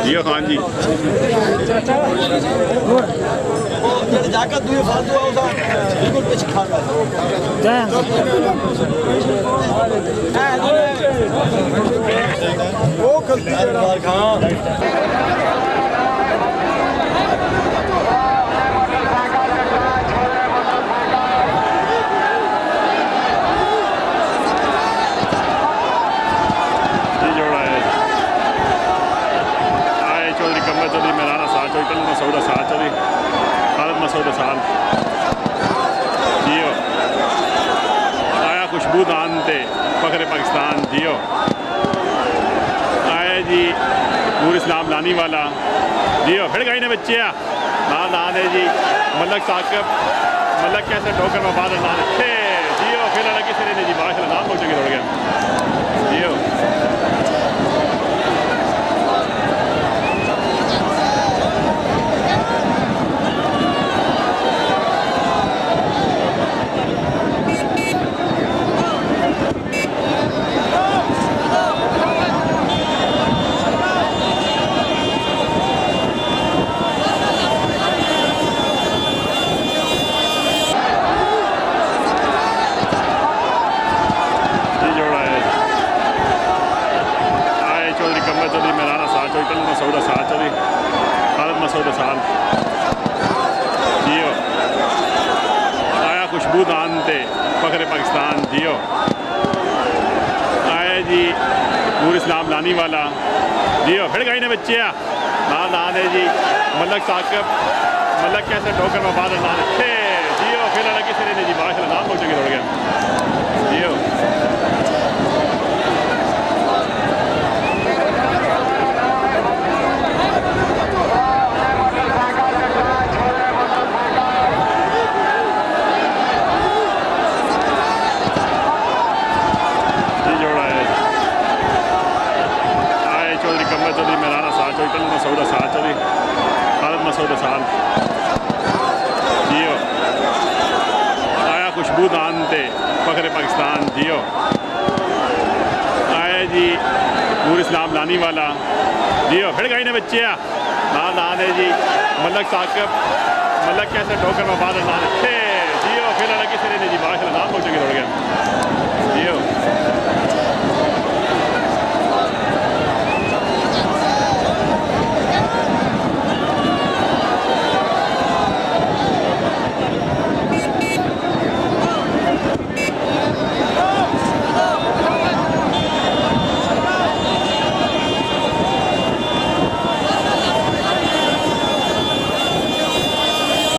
जियो खान जी जियो आया खुशबू दान ते फखरे पाकिस्तान जियो आए जी नूर इस्लाम लानी वाला जियो फिर गई ने बच्चे नाल दान है जी मलक साकब मलक कैसे ठोकर में बाद नान जियो फिर अलग किसी ने जी माशाल्लाह नाम पहुंच के दौड़ गया जियो जियो आया खुशबू दान ते फखरे पाकिस्तान जियो आए जी नूर इस्लाम लानी वाला जियो फिर गई ने बच्चे नाल दान है जी मलक साकब मलक कैसे ठोकर में बाद नान जियो फिर अलग किसी ने जी माशाल्लाह नाम पहुंच के दौड़ गया जियो जियो आया खुशबू दान ते फखरे पाकिस्तान जियो आए जी नूर इस्लाम लानी वाला जियो फिर गई ने बच्चे नाल दान है जी मलक साकब मलक कैसे ठोकर में बाद नान जियो फिर अलग किसी